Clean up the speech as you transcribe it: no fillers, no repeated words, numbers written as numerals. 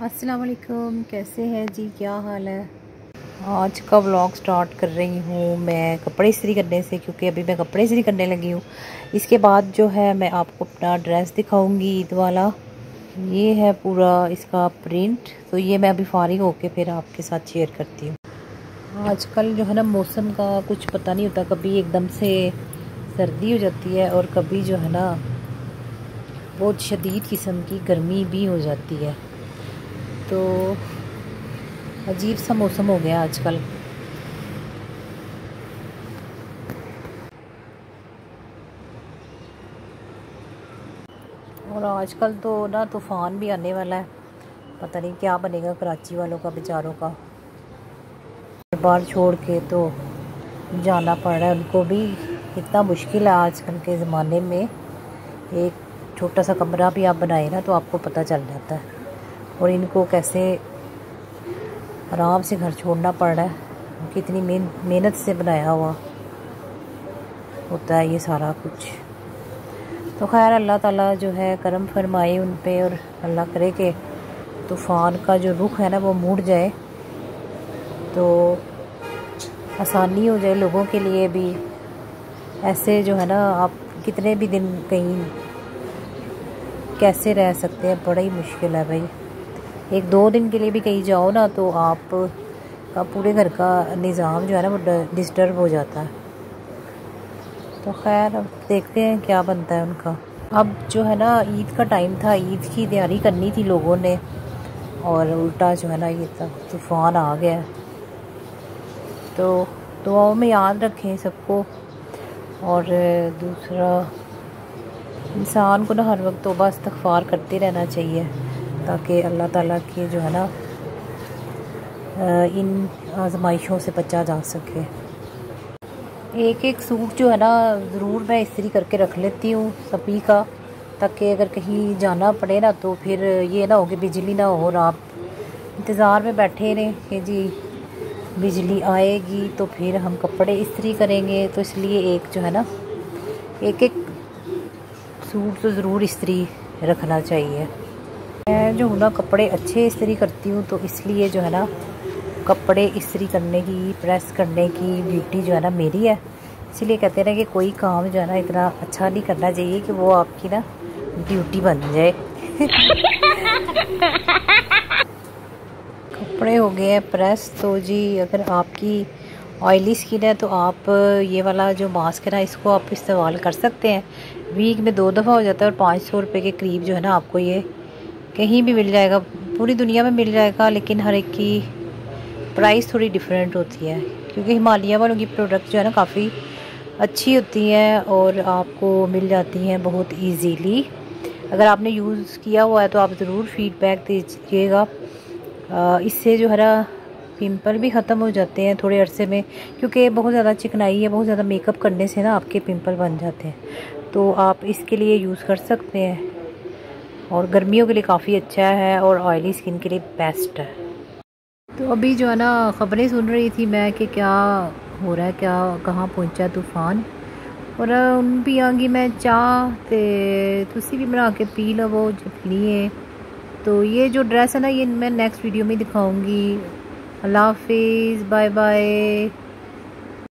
अस्सलाम वालेकुम, कैसे हैं जी, क्या हाल है। आज का व्लॉग स्टार्ट कर रही हूँ मैं कपड़े इस्त्री करने से, क्योंकि अभी मैं कपड़े इस्त्री करने लगी हूँ। इसके बाद जो है मैं आपको अपना ड्रेस दिखाऊंगी ईद वाला। ये है पूरा इसका प्रिंट। तो ये मैं अभी फारिग होके फिर आपके साथ शेयर करती हूँ। आजकल जो है ना मौसम का कुछ पता नहीं होता, कभी एकदम से सर्दी हो जाती है और कभी जो है ना बहुत शदीद किस्म की गर्मी भी हो जाती है। तो अजीब सा मौसम हो गया आजकल। और आजकल तो ना तूफ़ान भी आने वाला है, पता नहीं क्या बनेगा कराची वालों का, बेचारों का। बाहर छोड़ के तो जाना पड़ रहा है उनको भी। इतना मुश्किल है आजकल के ज़माने में। एक छोटा सा कमरा भी आप बनाए ना तो आपको पता चल जाता है। और इनको कैसे आराम से घर छोड़ना पड़ रहा है, कितनी मेहनत से बनाया हुआ होता है ये सारा कुछ। तो खैर अल्लाह ताला जो है करम फरमाए उन पे, और अल्लाह करे कि तूफ़ान का जो रुख है ना वो मुड़ जाए, तो आसानी हो जाए लोगों के लिए भी। ऐसे जो है ना आप कितने भी दिन कहीं कैसे रह सकते हैं, बड़ा ही मुश्किल है भाई। एक दो दिन के लिए भी कहीं जाओ ना तो आप का पूरे घर का निज़ाम जो है ना वो डिस्टर्ब हो जाता है। तो खैर अब देखते हैं क्या बनता है उनका। अब जो है ना ईद का टाइम था, ईद की तैयारी करनी थी लोगों ने, और उल्टा जो है ना ये तूफ़ान आ गया। तो दुआओं में याद रखें सबको। और दूसरा, इंसान को ना हर वक्त तौबा इस्तग़फ़ार करते रहना चाहिए, ताकि अल्लाह ताला की जो है ना इन आजमाइशों से बचा जा सके। एक एक सूट जो है ना ज़रूर मैं इस्त्री करके रख लेती हूँ सभी का, ताकि अगर कहीं जाना पड़े ना तो फिर ये ना हो कि बिजली ना हो और आप इंतज़ार में बैठे रहें कि जी बिजली आएगी तो फिर हम कपड़े इस्त्री करेंगे। तो इसलिए एक जो है ना एक एक सूट तो ज़रूर इस्त्री रखना चाहिए। मैं जो हूँ ना कपड़े अच्छे इस्त्री करती हूँ, तो इसलिए जो है ना कपड़े इस्त्री करने की, प्रेस करने की ड्यूटी जो है ना मेरी है। इसीलिए कहते हैं कि कोई काम जो है ना इतना अच्छा नहीं करना चाहिए कि वो आपकी ना ड्यूटी बन जाए। कपड़े हो गए हैं प्रेस। तो जी अगर आपकी ऑयली स्किन है तो आप ये वाला जो मास्क है ना इसको आप इस्तेमाल कर सकते हैं। वीक में 2 दफ़ा हो जाता है और 500 रुपये के करीब जो है ना आपको ये कहीं भी मिल जाएगा, पूरी दुनिया में मिल जाएगा। लेकिन हर एक की प्राइस थोड़ी डिफरेंट होती है, क्योंकि हिमालय वालों की प्रोडक्ट जो है ना काफ़ी अच्छी होती हैं और आपको मिल जाती हैं बहुत इजीली। अगर आपने यूज़ किया हुआ है तो आप ज़रूर फीडबैक दीजिएगा। इससे जो है ना पिंपल भी ख़त्म हो जाते हैं थोड़े अरसे में, क्योंकि बहुत ज़्यादा चिकनाई है, बहुत ज़्यादा मेकअप करने से ना आपके पिंपल बन जाते हैं। तो आप इसके लिए यूज़ कर सकते हैं, और गर्मियों के लिए काफ़ी अच्छा है और ऑयली स्किन के लिए बेस्ट है। तो अभी जो है ना ख़बरें सुन रही थी मैं कि क्या हो रहा है, क्या कहाँ पहुँचा तूफ़ान। और उन पियांगी मैं चाह ते तुसी भी बना के पी लवो लिए। तो ये जो ड्रेस है ना ये मैं नेक्स्ट वीडियो में दिखाऊंगी। अल्लाह हाफिज़, बाय बाय।